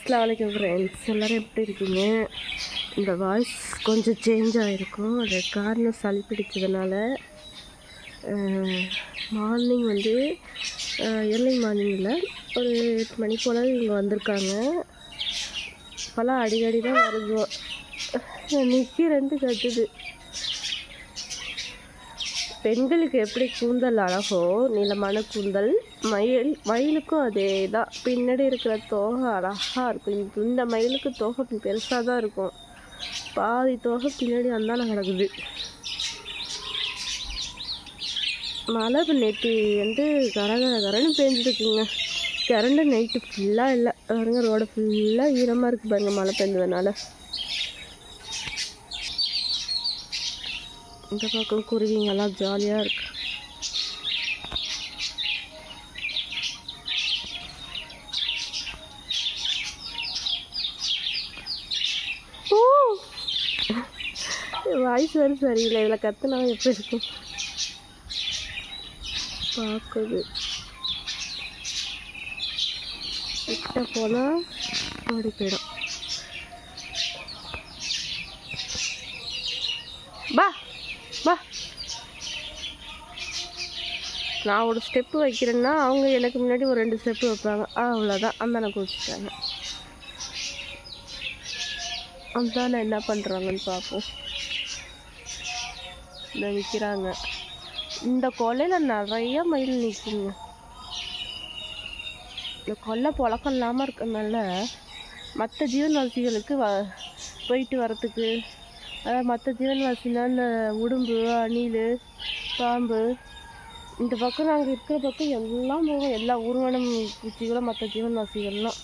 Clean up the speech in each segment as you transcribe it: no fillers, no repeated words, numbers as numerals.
அஸ்ஸலாமு அலைக்கும் ஃப்ரெண்ட்ஸ், எல்லோரும் எப்படி இருக்கீங்க? இந்த வாய்ஸ் கொஞ்சம் சேஞ்ச் ஆகிருக்கும். அது காரணம் சளி பிடிச்சதுனால. மார்னிங் வந்து ஏர்லி மார்னிங்கில் ஒரு 8 மணி போல் இங்கே வந்திருக்காங்க. இப்போல்லாம் அடிக்கடி தான் வருது. நிற்கி 2 கட்டுது. பெண்களுக்கு எப்படி கூந்தல் அழகோ, நீளமான கூந்தல், மயிலுக்கும் அதே தான். பின்னாடி இருக்கிற தோகை அழகாக இருக்கும். இந்த மயிலுக்கு தோகை பெருசாக தான் இருக்கும். பாதி தோகை பின்னாடி அந்தான கிடக்குது. மழை நேற்று வந்து கரன்னு பேஞ்சிருக்குங்க. கரண்டு நைட்டு ஃபுல்லாக இல்லை பாருங்க. ரோடு ஃபுல்லாக ஈரமாக இருக்குது பாருங்க, மழை பெஞ்சதுனால. இந்த பக்கம் குருவிங்கெல்லாம் ஜாலியாக இருக்கு. வாய்ஸ் வேறு சரியில்லை. இதில் கற்றுனா எப்படி இருக்கும் பார்க்குது. கிட்ட போனால் ஓடி போயிடும். பா பா, நான் ஒரு ஸ்டெப்பு வைக்கிறேன்னா அவங்க எனக்கு முன்னாடி ஒரு 2 ஸ்டெப்பு வைப்பாங்க. அவ்வளோதான். அந்த குடிச்சிட்டாங்க. அந்தான என்ன பண்ணுறாங்கன்னு பார்ப்போம். இந்த விற்கிறாங்க. இந்த கொல்லையில் நிறைய மயில் நிற்குங்க. இந்த கொல்லை புழக்கம் இல்லாமல் இருக்கிறதுனால மற்ற ஜீவன்வாசிகளுக்கு போயிட்டு வரத்துக்கு, மற்ற ஜீவன்வாசினா இந்த உடும்பு, அணில், பாம்பு, இந்த பக்கம் நாங்கள் இருக்கிற பக்கம் எல்லாம் போகும். எல்லா ஊர்வன பூச்சிகளும் மற்ற ஜீவன்வாசிகள்லாம்.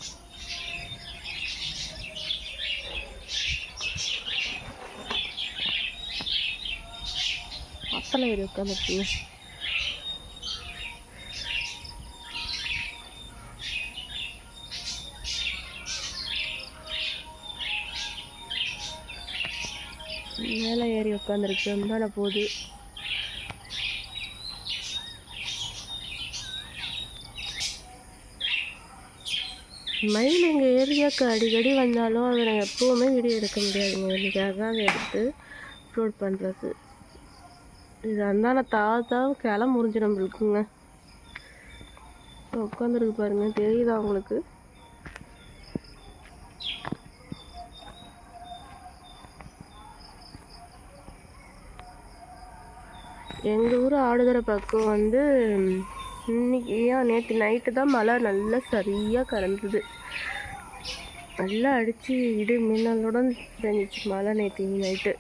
அப்பளம் ஏறி உட்காந்துருக்குங்க. மேலே ஏறி உட்காந்துருக்கு. அந்தான போகுது. மயில் எங்கள் ஏரியாவுக்கு அடிக்கடி வந்தாலும் அதை நாங்கள் எப்போவுமே வீடியோ எடுக்க முடியாதுங்க. இன்றைக்காக தான் அதை எடுத்து அப்லோட் பண்ணுறது. இது அந்தான தாத்தா கிளை முறிஞ்சு நம்மளுக்குங்க. உட்காந்துருக்கு பாருங்க, தெரியுதா உங்களுக்கு? எங்கள் ஊர் ஆடுதுறை பக்கம் வந்து இன்னைக்கு நேற்று நைட்டு தான் மழை நல்லா சரியாக கறந்துது. நல்லா அடித்து இடி மின்னலுடன் தெரிஞ்சிச்சு மழை நேற்று நைட்டு.